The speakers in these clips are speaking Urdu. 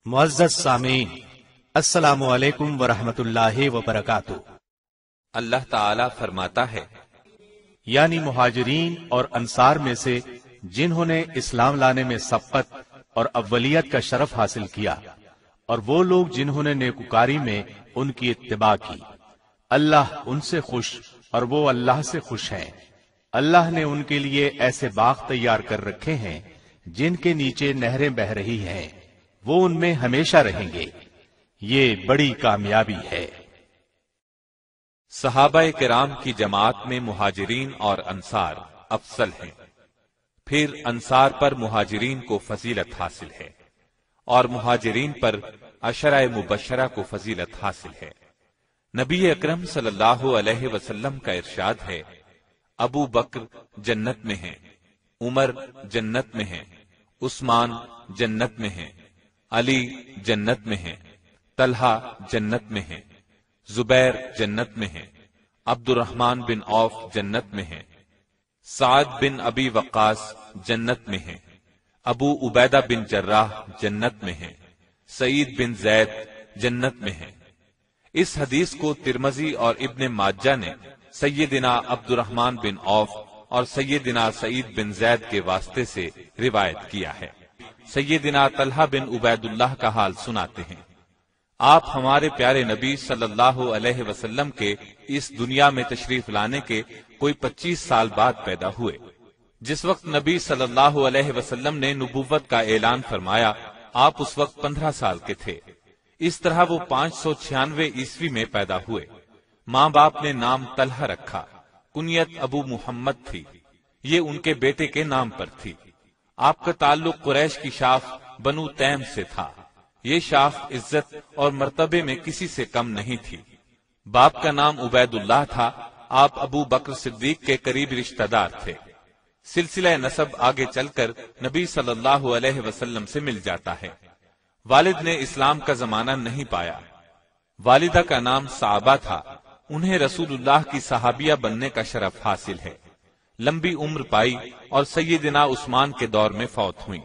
معزز سامعین، السلام علیکم ورحمۃ اللہ وبرکاتہ۔ اللہ تعالی فرماتا ہے، یعنی مہاجرین اور انصار میں سے جنہوں نے اسلام لانے میں سبقت اور اولیت کا شرف حاصل کیا، اور وہ لوگ جنہوں نے نیکوکاری میں ان کی اتباع کی، اللہ ان سے خوش اور وہ اللہ سے خوش ہیں۔ اللہ نے ان کے لیے ایسے باغ تیار کر رکھے ہیں جن کے نیچے نہریں بہہ رہی ہیں، وہ ان میں ہمیشہ رہیں گے۔ یہ بڑی کامیابی ہے۔ صحابہ کرام کی جماعت میں مہاجرین اور انصار افضل ہیں، پھر انصار پر مہاجرین کو فضیلت حاصل ہے، اور مہاجرین پر عشرہ مبشرہ کو فضیلت حاصل ہے۔ نبی اکرم صلی اللہ علیہ وسلم کا ارشاد ہے، ابو بکر جنت میں ہیں، عمر جنت میں ہیں، عثمان جنت میں ہیں، علی جنت میں ہیں، طلحہ جنت میں ہیں، زبیر جنت میں ہیں، عبد الرحمن بن عوف جنت میں ہیں، سعد بن ابی وقاص جنت میں ہیں، ابو عبیدہ بن جراح جنت میں ہیں، سعید بن زید جنت میں ہیں۔ اس حدیث کو ترمذی اور ابن ماجہ نے سیدنا عبد الرحمن بن عوف اور سیدنا سعید بن زید کے واسطے سے روایت کیا ہے۔ سیدنا طلحہ بن عبید اللہ کا حال سناتے ہیں، آپ ہمارے پیارے نبی صلی اللہ علیہ وسلم کے اس دنیا میں تشریف لانے کے کوئی 25 سال بعد پیدا ہوئے۔ جس وقت نبی صلی اللہ علیہ وسلم نے نبوت کا اعلان فرمایا، آپ اس وقت 15 سال کے تھے۔ اس طرح وہ 596 عیسوی میں پیدا ہوئے۔ ماں باپ نے نام طلحہ رکھا، کنیت ابو محمد تھی، یہ ان کے بیٹے کے نام پر تھی۔ آپ کا تعلق قریش کی شاخ بنو تیم سے تھا، یہ شاخ عزت اور مرتبے میں کسی سے کم نہیں تھی۔ باپ کا نام عبید اللہ تھا، آپ ابو بکر صدیق کے قریب رشتہ دار تھے۔ سلسلہ نسب آگے چل کر نبی صلی اللہ علیہ وسلم سے مل جاتا ہے۔ والد نے اسلام کا زمانہ نہیں پایا، والدہ کا نام صعبہ تھا، انہیں رسول اللہ کی صحابیہ بننے کا شرف حاصل ہے۔ لمبی عمر پائی اور سیدنا عثمان کے دور میں فوت ہوئیں۔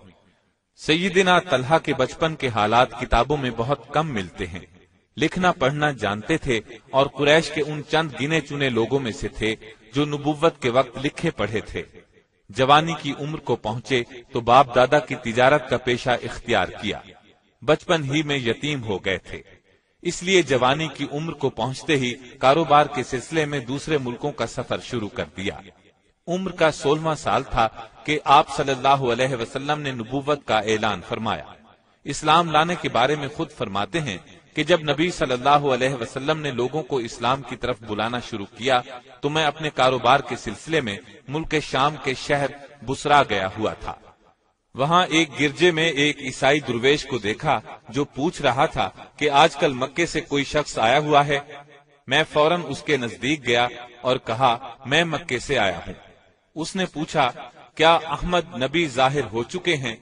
سیدنا طلحہ کے بچپن کے حالات کتابوں میں بہت کم ملتے ہیں۔ لکھنا پڑھنا جانتے تھے اور قریش کے ان چند گنے چنے لوگوں میں سے تھے جو نبوت کے وقت لکھے پڑھے تھے۔ جوانی کی عمر کو پہنچے تو باپ دادا کی تجارت کا پیشہ اختیار کیا۔ بچپن ہی میں یتیم ہو گئے تھے، اس لیے جوانی کی عمر کو پہنچتے ہی کاروبار کے سلسلے میں دوسرے ملکوں کا سفر شروع کر دیا۔ عمر کا 16واں سال تھا کہ آپ صلی اللہ علیہ وسلم نے نبوت کا اعلان فرمایا۔ اسلام لانے کے بارے میں خود فرماتے ہیں کہ جب نبی صلی اللہ علیہ وسلم نے لوگوں کو اسلام کی طرف بلانا شروع کیا تو میں اپنے کاروبار کے سلسلے میں ملک شام کے شہر بصرہ گیا ہوا تھا۔ وہاں ایک گرجے میں ایک عیسائی درویش کو دیکھا جو پوچھ رہا تھا کہ آج کل مکے سے کوئی شخص آیا ہوا ہے۔ میں فوراً اس کے نزدیک گیا اور کہا، میں مکے سے آیا ہوں۔ اس نے پوچھا، کیا احمد نبی ظاہر ہو چکے ہیں؟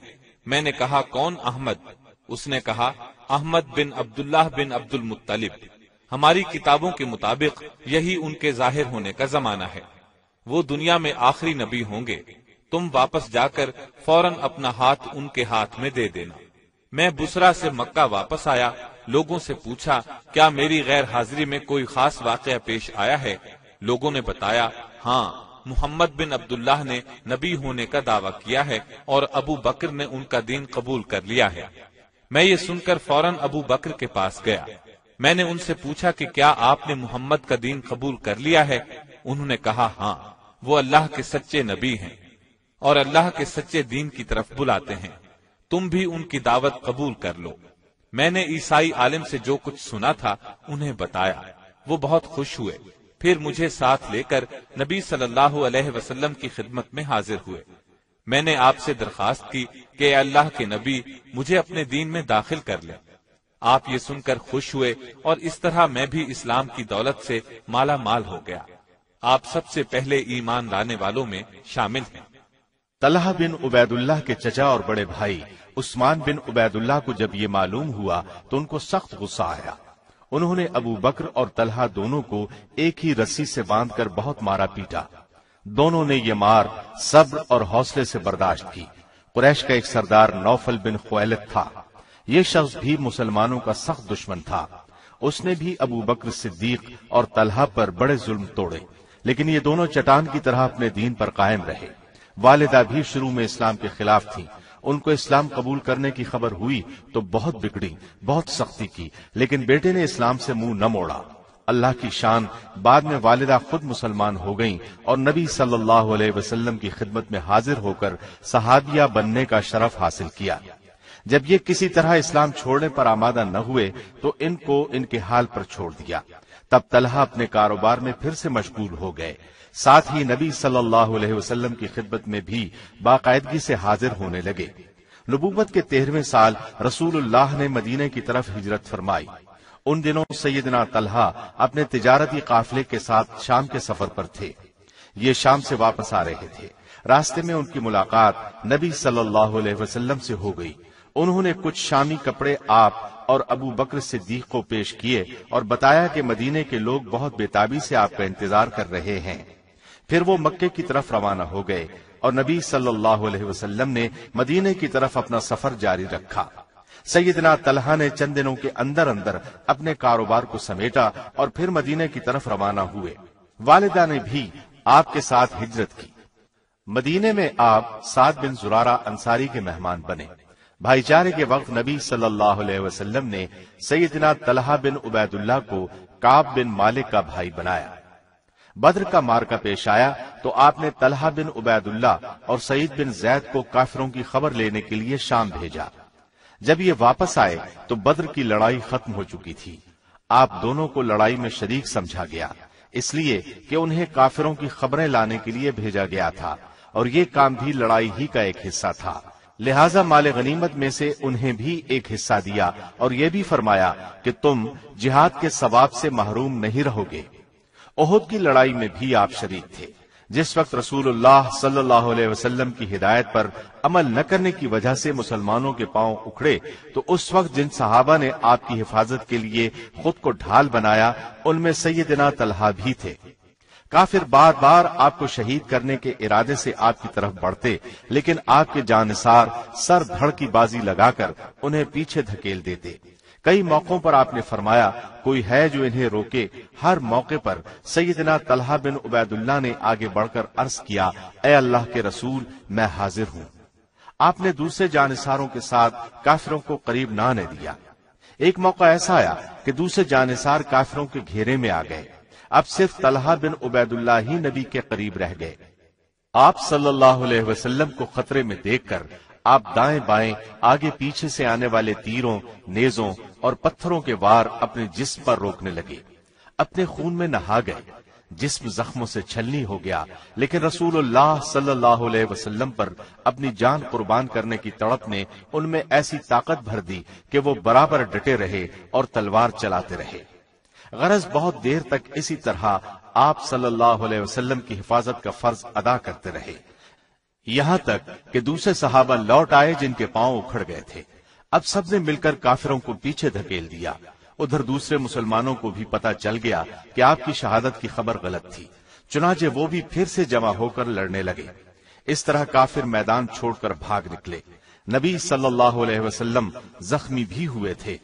میں نے کہا، کون احمد؟ اس نے کہا، احمد بن عبداللہ بن عبد المطلب۔ ہماری کتابوں کے مطابق یہی ان کے ظاہر ہونے کا زمانہ ہے، وہ دنیا میں آخری نبی ہوں گے۔ تم واپس جا کر فوراً اپنا ہاتھ ان کے ہاتھ میں دے دینا۔ میں بصرہ سے مکہ واپس آیا، لوگوں سے پوچھا، کیا میری غیر حاضری میں کوئی خاص واقعہ پیش آیا ہے؟ لوگوں نے بتایا، ہاں، محمد بن عبداللہ نے نبی ہونے کا دعویٰ کیا ہے اور ابو بکر نے ان کا دین قبول کر لیا ہے۔ میں یہ سن کر فوراً ابو بکر کے پاس گیا۔ میں نے ان سے پوچھا کہ کیا آپ نے محمد کا دین قبول کر لیا ہے؟ انہوں نے کہا، ہاں، وہ اللہ کے سچے نبی ہیں اور اللہ کے سچے دین کی طرف بلاتے ہیں، تم بھی ان کی دعوت قبول کر لو۔ میں نے عیسائی عالم سے جو کچھ سنا تھا انہیں بتایا، وہ بہت خوش ہوئے، پھر مجھے ساتھ لے کر نبی صلی اللہ علیہ وسلم کی خدمت میں حاضر ہوئے۔ میں نے آپ سے درخواست کی کہ اے اللہ کے نبی، مجھے اپنے دین میں داخل کر لیں۔ آپ یہ سن کر خوش ہوئے اور اس طرح میں بھی اسلام کی دولت سے مالا مال ہو گیا۔ آپ سب سے پہلے ایمان لانے والوں میں شامل ہیں۔ طلحہ بن عبید اللہ کے چچا اور بڑے بھائی عثمان بن عبید اللہ کو جب یہ معلوم ہوا تو ان کو سخت غصہ آیا۔ انہوں نے ابو بکر اور طلحہ دونوں کو ایک ہی رسی سے باندھ کر بہت مارا پیٹا۔ دونوں نے یہ مار صبر اور حوصلے سے برداشت کی۔ قریش کا ایک سردار نوفل بن خویلد تھا، یہ شخص بھی مسلمانوں کا سخت دشمن تھا. اس نے بھی ابو بکر صدیق اور طلحہ پر بڑے ظلم توڑے، لیکن یہ دونوں چٹان کی طرح اپنے دین پر قائم رہے. والدہ بھی شروع میں اسلام کے خلاف تھی. ان کو اسلام قبول کرنے کی خبر ہوئی تو بہت بگڑی، بہت سختی کی، لیکن بیٹے نے اسلام سے منہ نہ موڑا. اللہ کی شان، بعد میں والدہ خود مسلمان ہو گئیں اور نبی صلی اللہ علیہ وسلم کی خدمت میں حاضر ہو کر صحابیہ بننے کا شرف حاصل کیا. جب یہ کسی طرح اسلام چھوڑنے پر آمادہ نہ ہوئے تو ان کو ان کے حال پر چھوڑ دیا. تب طلحہ اپنے کاروبار میں پھر سے مشغول ہو گئے. ساتھ ہی نبی صلی اللہ علیہ وسلم کی خدمت میں بھی باقاعدگی سے حاضر ہونے لگے. نبوت کے 13ویں سال رسول اللہ نے مدینے کی طرف ہجرت فرمائی. ان دنوں سیدنا طلحہ اپنے تجارتی قافلے کے ساتھ شام کے سفر پر تھے. یہ شام سے واپس آ رہے تھے. راستے میں ان کی ملاقات نبی صلی اللہ علیہ وسلم سے ہو گئی. انہوں نے کچھ شامی کپڑے آپ اور ابو بکر صدیق کو پیش کیے اور بتایا کہ مدینے کے لوگ بہت بےتابی سے آپ کا انتظار کر رہے ہیں. پھر وہ مکے کی طرف روانہ ہو گئے اور نبی صلی اللہ علیہ وسلم نے مدینے کی طرف اپنا سفر جاری رکھا. سیدنا طلحہ نے چند دنوں کے اندر اندر اپنے کاروبار کو سمیٹا اور پھر مدینے کی طرف روانہ ہوئے. والدہ نے بھی آپ کے ساتھ ہجرت کی. مدینے میں آپ سعد بن زرارہ انصاری کے مہمان بنے. بھائی چارے کے وقت نبی صلی اللہ علیہ وسلم نے سیدنا طلحہ بن عبید اللہ کو کعب بن مالک کا بھائی بنایا. بدر کا معرکہ پیش آیا تو آپ نے طلحہ بن عبید اللہ اور سعید بن زید کو کافروں کی خبر لینے کے لیے شام بھیجا. جب یہ واپس آئے تو بدر کی لڑائی ختم ہو چکی تھی. آپ دونوں کو لڑائی میں شریک سمجھا گیا، اس لیے کہ انہیں کافروں کی خبریں لانے کے لیے بھیجا گیا تھا اور یہ کام بھی لڑائی ہی کا ایک حصہ تھا. لہذا مال غنیمت میں سے انہیں بھی ایک حصہ دیا اور یہ بھی فرمایا کہ تم جہاد کے ثواب سے محروم نہیں رہو گے. احد کی لڑائی میں بھی آپ شریک تھے. جس وقت رسول اللہ صلی اللہ علیہ وسلم کی ہدایت پر عمل نہ کرنے کی وجہ سے مسلمانوں کے پاؤں اکھڑے تو اس وقت جن صحابہ نے آپ کی حفاظت کے لیے خود کو ڈھال بنایا ان میں سیدنا طلحہ بھی تھے. کافر بار بار آپ کو شہید کرنے کے ارادے سے آپ کی طرف بڑھتے، لیکن آپ کے جانثار سر دھڑ کی بازی لگا کر انہیں پیچھے دھکیل دیتے. کئی موقعوں پر آپ نے فرمایا کوئی ہے جو انہیں روکے. ہر موقع پر سیدنا طلحہ بن عبید اللہ نے آگے بڑھ کر عرض کیا، اے اللہ کے رسول میں حاضر ہوں. آپ نے دوسرے جانثاروں کے ساتھ کافروں کو قریب نہ آنے دیا. ایک موقع ایسا آیا کہ دوسرے جانثار کافروں کے گھیرے میں آ گئے. اب صرف طلحہ بن عبید اللہ ہی نبی کے قریب رہ گئے. آپ صلی اللہ علیہ وسلم کو خطرے میں دیکھ کر آپ دائیں بائیں آگے پیچھے سے آنے والے تیروں، نیزوں اور پتھروں کے وار اپنے جسم پر روکنے لگے. اپنے خون میں نہا گئے. جسم زخموں سے چھلنی ہو گیا، لیکن رسول اللہ صلی اللہ علیہ وسلم پر اپنی جان قربان کرنے کی تڑپ نے ان میں ایسی طاقت بھر دی کہ وہ برابر ڈٹے رہے اور تلوار چلاتے رہے. غرض بہت دیر تک اسی طرح آپ صلی اللہ علیہ وسلم کی حفاظت کا فرض ادا کرتے رہے، یہاں تک کہ دوسرے صحابہ لوٹ آئے جن کے پاؤں اکھڑ گئے تھے. اب سب نے مل کر کافروں کو پیچھے دھکیل دیا. ادھر دوسرے مسلمانوں کو بھی پتا چل گیا کہ آپ کی شہادت کی خبر غلط تھی، چنانچہ وہ بھی پھر سے جمع ہو کر لڑنے لگے. اس طرح کافر میدان چھوڑ کر بھاگ نکلے. نبی صلی اللہ علیہ وسلم زخمی بھی ہوئے تھے،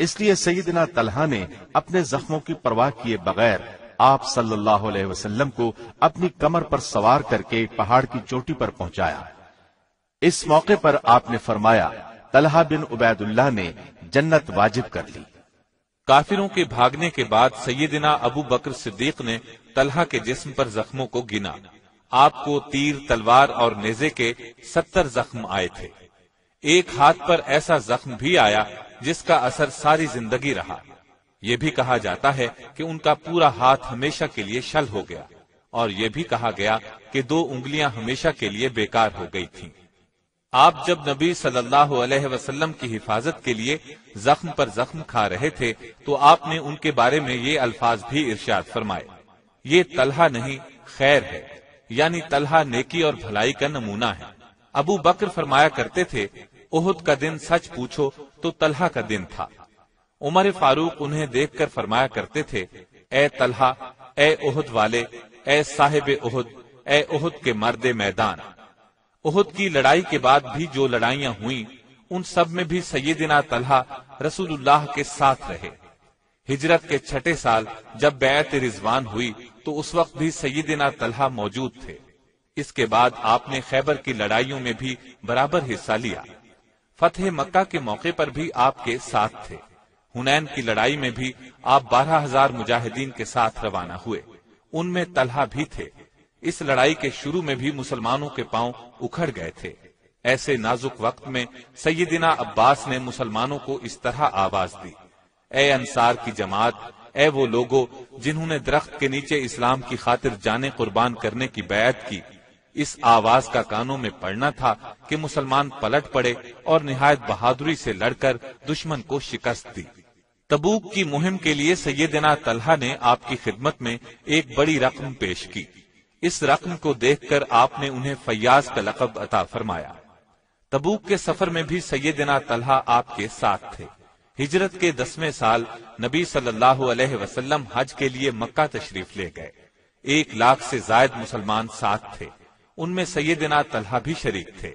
اس لیے سیدنا طلحہ نے اپنے زخموں کی پرواہ کیے بغیر آپ صلی اللہ علیہ وسلم کو اپنی کمر پر سوار کر کے پہاڑ کی چوٹی پر پہنچایا. اس موقع پر آپ نے فرمایا، طلحہ بن عبید اللہ نے جنت واجب کر لی. کافروں کے بھاگنے کے بعد سیدنا ابو بکر صدیق نے طلحہ کے جسم پر زخموں کو گنا. آپ کو تیر، تلوار اور نیزے کے 70 زخم آئے تھے. ایک ہاتھ پر ایسا زخم بھی آیا جس کا اثر ساری زندگی رہا. یہ بھی کہا جاتا ہے کہ ان کا پورا ہاتھ ہمیشہ کے لیے شل ہو گیا، اور یہ بھی کہا گیا کہ 2 انگلیاں ہمیشہ کے لیے بیکار ہو گئی تھیں. آپ جب نبی صلی اللہ علیہ وسلم کی حفاظت کے لیے زخم پر زخم کھا رہے تھے تو آپ نے ان کے بارے میں یہ الفاظ بھی ارشاد فرمائے، یہ طلحہ نہیں خیر ہے، یعنی طلحہ نیکی اور بھلائی کا نمونہ ہے. ابو بکر فرمایا کرتے تھے، احد کا دن سچ پوچھو تو طلحہ کا دن تھا. عمر فاروق انہیں دیکھ کر فرمایا کرتے تھے، اے طلحہ، اے احد والے، اے صاحب احد، اے احد کے مرد میدان. احد کی لڑائی کے بعد بھی جو لڑائیاں ہوئیں ان سب میں بھی سیدنا طلحہ رسول اللہ کے ساتھ رہے۔ ہجرت کے 6 سال جب بیعت رضوان ہوئی تو اس وقت بھی سیدنا طلحہ موجود تھے۔ اس کے بعد آپ نے خیبر کی لڑائیوں میں بھی برابر حصہ لیا۔ فتح مکہ کے موقع پر بھی آپ کے ساتھ تھے۔ حنین کی لڑائی میں بھی آپ 12,000 مجاہدین کے ساتھ روانہ ہوئے، ان میں طلحہ بھی تھے۔ اس لڑائی کے شروع میں بھی مسلمانوں کے پاؤں اکھڑ گئے تھے۔ ایسے نازک وقت میں سیدنا عباس نے مسلمانوں کو اس طرح آواز دی، اے انصار کی جماعت، اے وہ لوگوں جنہوں نے درخت کے نیچے اسلام کی خاطر جانیں قربان کرنے کی بیعت کی۔ اس آواز کا کانوں میں پڑنا تھا کہ مسلمان پلٹ پڑے اور نہایت بہادری سے لڑ کر دشمن کو شکست دی۔ تبوک کی مہم کے لیے سیدنا طلحہ نے آپ کی خدمت میں ایک بڑی رقم پیش کی۔ اس رقم کو دیکھ کر آپ نے انہیں فیاض کا لقب عطا فرمایا۔ تبوک کے سفر میں بھی سیدنا طلحہ آپ کے ساتھ تھے۔ ہجرت کے 10ویں سال نبی صلی اللہ علیہ وسلم حج کے لیے مکہ تشریف لے گئے۔ 1 لاکھ سے زائد مسلمان ساتھ تھے، ان میں سیدنا طلحہ بھی شریک تھے۔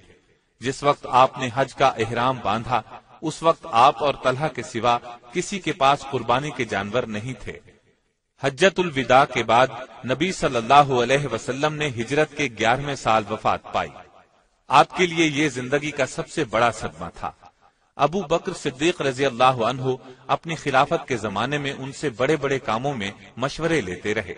جس وقت آپ نے حج کا احرام باندھا اس وقت آپ اور طلحہ کے سوا کسی کے پاس قربانی کے جانور نہیں تھے۔ حجۃ الوداع کے بعد نبی صلی اللہ علیہ وسلم نے ہجرت کے 11ویں سال وفات پائی۔ آپ کے لیے یہ زندگی کا سب سے بڑا صدمہ تھا۔ ابو بکر صدیق رضی اللہ عنہ اپنی خلافت کے زمانے میں ان سے بڑے بڑے کاموں میں مشورے لیتے رہے۔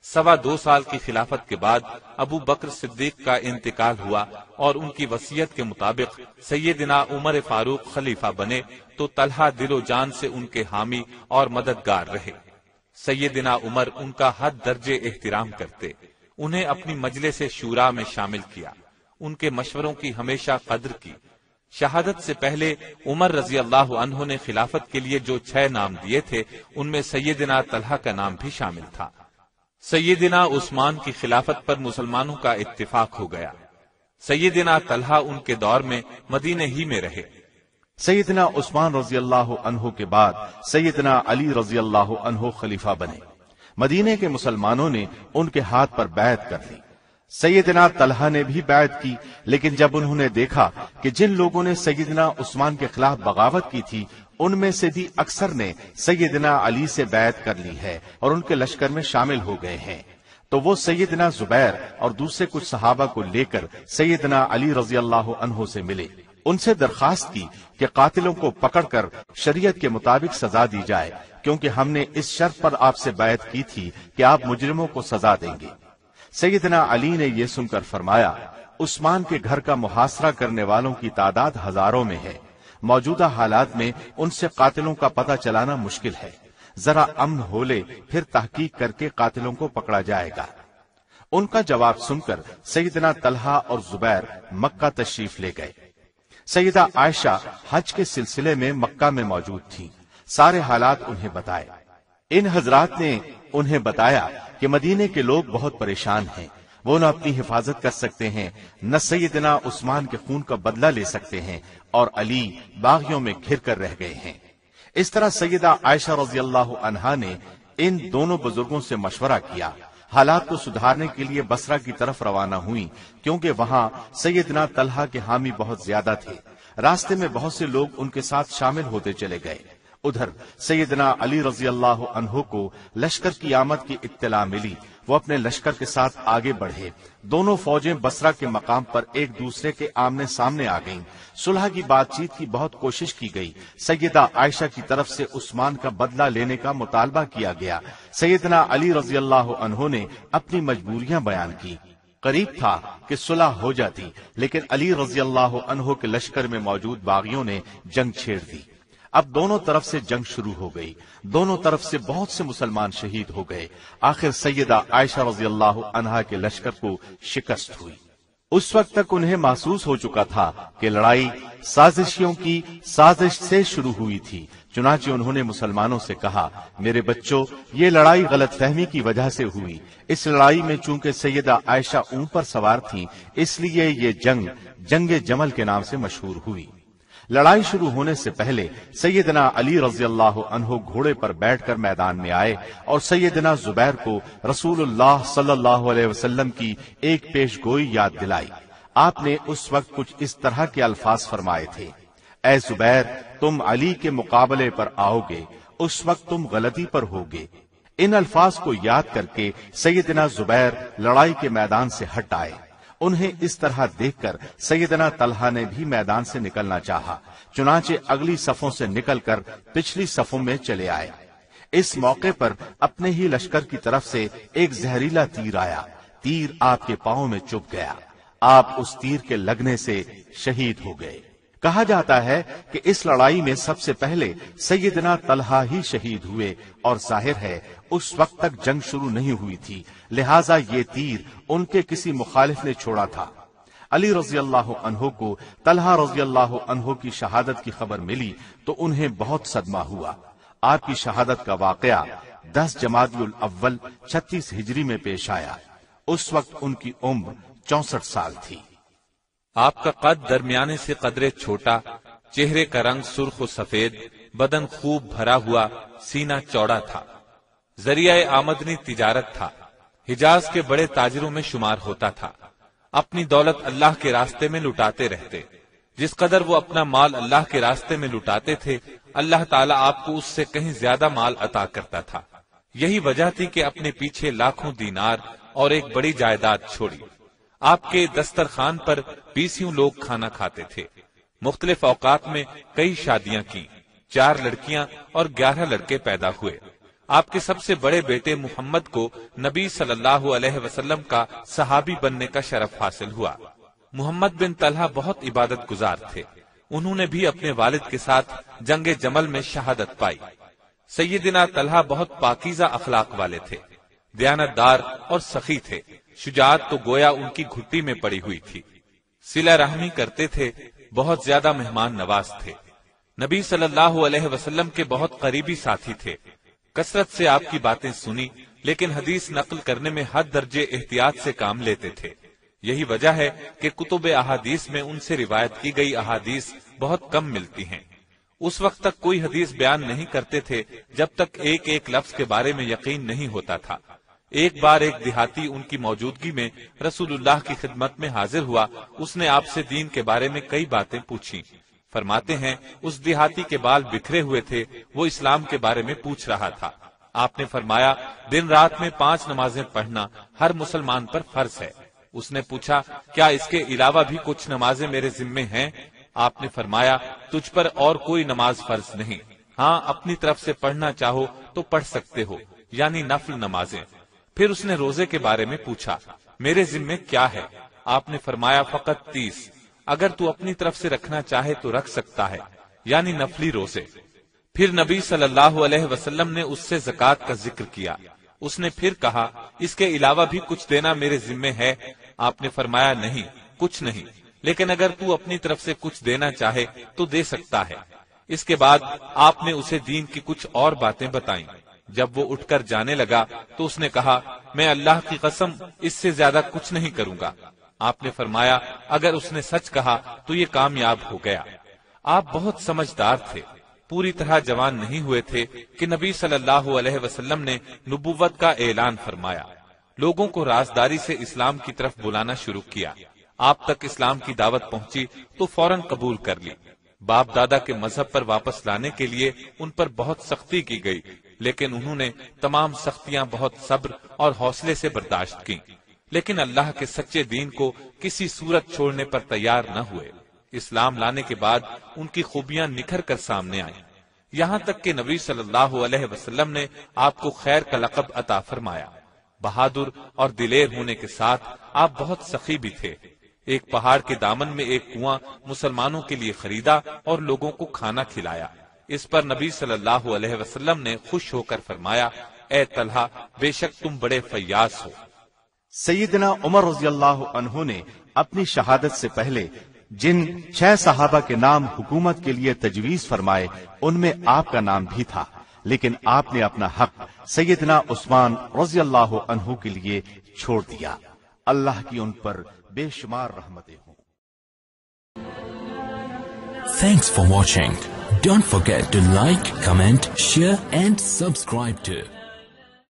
2.25 سال کی خلافت کے بعد ابو بکر صدیق کا انتقال ہوا اور ان کی وصیت کے مطابق سیدنا عمر فاروق خلیفہ بنے تو طلحہ دل و جان سے ان کے حامی اور مددگار رہے۔ سیدنا عمر ان کا حد درجے احترام کرتے، انہیں اپنی مجلس شورا میں شامل کیا، ان کے مشوروں کی ہمیشہ قدر کی۔ شہادت سے پہلے عمر رضی اللہ عنہ نے خلافت کے لیے جو 6 نام دیے تھے ان میں سیدنا طلحہ کا نام بھی شامل تھا۔ سیدنا عثمان کی خلافت پر مسلمانوں کا اتفاق ہو گیا۔ سیدنا طلحہ ان کے دور میں مدینے ہی میں رہے۔ سیدنا عثمان رضی اللہ عنہ کے بعد سیدنا علی رضی اللہ عنہ خلیفہ بنے۔ مدینے کے مسلمانوں نے ان کے ہاتھ پر بیعت کر لی۔ سیدنا طلحہ نے بھی بیعت کی، لیکن جب انہوں نے دیکھا کہ جن لوگوں نے سیدنا عثمان کے خلاف بغاوت کی تھی ان میں سے بھی اکثر نے سیدنا علی سے بیعت کر لی ہے اور ان کے لشکر میں شامل ہو گئے ہیں، تو وہ سیدنا زبیر اور دوسرے کچھ صحابہ کو لے کر سیدنا علی رضی اللہ عنہ سے ملے، ان سے درخواست کی کہ قاتلوں کو پکڑ کر شریعت کے مطابق سزا دی جائے، کیونکہ ہم نے اس شرط پر آپ سے بیعت کی تھی کہ آپ مجرموں کو سزا دیں گے۔ سیدنا علی نے یہ سن کر فرمایا، عثمان کے گھر کا محاصرہ کرنے والوں کی تعداد ہزاروں میں ہے، موجودہ حالات میں ان سے قاتلوں کا پتہ چلانا مشکل ہے، ذرا امن ہو لے پھر تحقیق کر کے قاتلوں کو پکڑا جائے گا۔ ان کا جواب سن کر سیدنا طلحہ اور زبیر مکہ تشریف لے گئے۔ سیدہ عائشہ حج کے سلسلے میں مکہ میں موجود تھیں، سارے حالات انہیں بتائے۔ ان حضرات نے انہیں بتایا کہ مدینے کے لوگ بہت پریشان ہیں، وہ نہ اپنی حفاظت کر سکتے ہیں، نہ سیدنا عثمان کے خون کا بدلہ لے سکتے ہیں، اور علی باغیوں میں گھر کر رہ گئے ہیں۔ اس طرح سیدہ عائشہ رضی اللہ عنہا نے ان دونوں بزرگوں سے مشورہ کیا، حالات کو سدھارنے کے لیے بصرہ کی طرف روانہ ہوئیں، کیونکہ وہاں سیدنا طلحہ کے حامی بہت زیادہ تھے۔ راستے میں بہت سے لوگ ان کے ساتھ شامل ہوتے چلے گئے۔ ادھر سیدنا علی رضی اللہ عنہ کو لشکر کی آمد کی اطلاع ملی، وہ اپنے لشکر کے ساتھ آگے بڑھے۔ دونوں فوجیں بصرہ کے مقام پر ایک دوسرے کے آمنے سامنے آ گئیں۔ صلح کی بات چیت کی بہت کوشش کی گئی۔ سیدہ عائشہ کی طرف سے عثمان کا بدلہ لینے کا مطالبہ کیا گیا۔ سیدنا علی رضی اللہ عنہ نے اپنی مجبوریاں بیان کی۔ قریب تھا کہ صلح ہو جاتی، لیکن علی رضی اللہ عنہ کے لشکر میں موجود باغیوں نے جنگ چھیڑ دی۔ اب دونوں طرف سے جنگ شروع ہو گئی، دونوں طرف سے بہت سے مسلمان شہید ہو گئے۔ آخر سیدہ عائشہ رضی اللہ عنہا کے لشکر کو شکست ہوئی۔ اس وقت تک انہیں محسوس ہو چکا تھا کہ لڑائی سازشیوں کی سازش سے شروع ہوئی تھی، چنانچہ انہوں نے مسلمانوں سے کہا، میرے بچوں، یہ لڑائی غلط فہمی کی وجہ سے ہوئی۔ اس لڑائی میں چونکہ سیدہ عائشہ اونٹ پر سوار تھیں، اس لیے یہ جنگ جمل کے نام سے مشہور ہوئی۔ لڑائی شروع ہونے سے پہلے سیدنا علی رضی اللہ عنہ گھوڑے پر بیٹھ کر میدان میں آئے اور سیدنا زبیر کو رسول اللہ صلی اللہ علیہ وسلم کی ایک پیش گوئی یاد دلائی۔ آپ نے اس وقت کچھ اس طرح کے الفاظ فرمائے تھے، اے زبیر تم علی کے مقابلے پر آؤ گے، اس وقت تم غلطی پر ہوگے۔ ان الفاظ کو یاد کر کے سیدنا زبیر لڑائی کے میدان سے ہٹ آئے۔ انہیں اس طرح دیکھ کر سیدنا طلحہ نے بھی میدان سے نکلنا چاہا، چنانچہ اگلی صفوں سے نکل کر پچھلی صفوں میں چلے آئے۔ اس موقع پر اپنے ہی لشکر کی طرف سے ایک زہریلا تیر آیا، تیر آپ کے پاؤں میں چبھ گیا، آپ اس تیر کے لگنے سے شہید ہو گئے۔ کہا جاتا ہے کہ اس لڑائی میں سب سے پہلے سیدنا طلحہ ہی شہید ہوئے، اور ظاہر ہے اس وقت تک جنگ شروع نہیں ہوئی تھی، لہٰذا یہ تیر ان کے کسی مخالف نے چھوڑا تھا۔ علی رضی اللہ عنہ کو طلحہ رضی اللہ عنہ کی شہادت کی خبر ملی تو انہیں بہت صدمہ ہوا۔ آپ کی شہادت کا واقعہ 10 جمادی الاول 36 ہجری میں پیش آیا۔ اس وقت ان کی عمر 64 سال تھی۔ آپ کا قد درمیانے سے قدرے چھوٹا، چہرے کا رنگ سرخ و سفید، بدن خوب بھرا ہوا، سینہ چوڑا تھا۔ ذریعہ آمدنی تجارت تھا، حجاز کے بڑے تاجروں میں شمار ہوتا تھا۔ اپنی دولت اللہ کے راستے میں لٹاتے رہتے، جس قدر وہ اپنا مال اللہ کے راستے میں لٹاتے تھے، اللہ تعالیٰ آپ کو اس سے کہیں زیادہ مال عطا کرتا تھا۔ یہی وجہ تھی کہ اپنے پیچھے لاکھوں دینار اور ایک بڑی جائیداد چھوڑی۔ آپ کے دسترخوان پر 20 لوگ کھانا کھاتے تھے۔ مختلف اوقات میں کئی شادیاں کی، 4 لڑکیاں اور 11 لڑکے پیدا ہوئے۔ آپ کے سب سے بڑے بیٹے محمد کو نبی صلی اللہ علیہ وسلم کا صحابی بننے کا شرف حاصل ہوا۔ محمد بن طلحہ بہت عبادت گزار تھے، انہوں نے بھی اپنے والد کے ساتھ جنگ جمل میں شہادت پائی۔ سیدنا طلحہ بہت پاکیزہ اخلاق والے تھے، دیانت دار اور سخی تھے، شجاعت تو گویا ان کی گھٹی میں پڑی ہوئی تھی۔ صلہ رحمی کرتے تھے، بہت زیادہ مہمان نواز تھے، نبی صلی اللہ علیہ وسلم کے بہت قریبی ساتھی تھے۔ کثرت سے آپ کی باتیں سنی، لیکن حدیث نقل کرنے میں حد درجے احتیاط سے کام لیتے تھے۔ یہی وجہ ہے کہ کتب احادیث میں ان سے روایت کی گئی احادیث بہت کم ملتی ہیں۔ اس وقت تک کوئی حدیث بیان نہیں کرتے تھے جب تک ایک ایک لفظ کے بارے میں یقین نہیں ہوتا تھا۔ ایک بار ایک دیہاتی ان کی موجودگی میں رسول اللہ کی خدمت میں حاضر ہوا، اس نے آپ سے دین کے بارے میں کئی باتیں پوچھی۔ فرماتے ہیں اس دیہاتی کے بال بکھرے ہوئے تھے، وہ اسلام کے بارے میں پوچھ رہا تھا۔ آپ نے فرمایا دن رات میں 5 نمازیں پڑھنا ہر مسلمان پر فرض ہے۔ اس نے پوچھا کیا اس کے علاوہ بھی کچھ نمازیں میرے ذمے ہیں؟ آپ نے فرمایا تجھ پر اور کوئی نماز فرض نہیں، ہاں اپنی طرف سے پڑھنا چاہو تو پڑھ سکتے ہو، یعنی نفل نمازیں۔ پھر اس نے روزے کے بارے میں پوچھا، میرے ذمے کیا ہے؟ آپ نے فرمایا فقط 30، اگر تو اپنی طرف سے رکھنا چاہے تو رکھ سکتا ہے، یعنی نفلی روزے۔ پھر نبی صلی اللہ علیہ وسلم نے اس سے زکوٰۃ کا ذکر کیا۔ اس نے پھر کہا اس کے علاوہ بھی کچھ دینا میرے ذمے ہے؟ آپ نے فرمایا نہیں، کچھ نہیں، لیکن اگر تو اپنی طرف سے کچھ دینا چاہے تو دے سکتا ہے۔ اس کے بعد آپ نے اسے دین کی کچھ اور باتیں بتائیں۔ جب وہ اٹھ کر جانے لگا تو اس نے کہا میں اللہ کی قسم اس سے زیادہ کچھ نہیں کروں گا۔ آپ نے فرمایا اگر اس نے سچ کہا تو یہ کامیاب ہو گیا۔ آپ بہت سمجھدار تھے، پوری طرح جوان نہیں ہوئے تھے کہ نبی صلی اللہ علیہ وسلم نے نبوت کا اعلان فرمایا، لوگوں کو رازداری سے اسلام کی طرف بلانا شروع کیا۔ آپ تک اسلام کی دعوت پہنچی تو فوراً قبول کر لی۔ باپ دادا کے مذہب پر واپس لانے کے لیے ان پر بہت سختی کی گئی، لیکن انہوں نے تمام سختیاں بہت صبر اور حوصلے سے برداشت کی، لیکن اللہ کے سچے دین کو کسی صورت چھوڑنے پر تیار نہ ہوئے۔ اسلام لانے کے بعد ان کی خوبیاں نکھر کر سامنے آئیں، یہاں تک کہ نبی صلی اللہ علیہ وسلم نے آپ کو خیر کا لقب عطا فرمایا۔ بہادر اور دلیر ہونے کے ساتھ آپ بہت سخی بھی تھے۔ ایک پہاڑ کے دامن میں ایک کنواں مسلمانوں کے لیے خریدا اور لوگوں کو کھانا کھلایا۔ اس پر نبی صلی اللہ علیہ وسلم نے خوش ہو کر فرمایا اے طلحہ بے شک تم بڑے فیاض ہو۔ سیدنا عمر رضی اللہ عنہ نے اپنی شہادت سے پہلے جن 6 صحابہ کے نام حکومت کے لیے تجویز فرمائے ان میں آپ کا نام بھی تھا، لیکن آپ نے اپنا حق سیدنا عثمان رضی اللہ عنہ کے لیے چھوڑ دیا۔ اللہ کی ان پر بے شمار رحمتیں ہوں۔ Thanks for watching. Don't forget to like, comment, share and subscribe to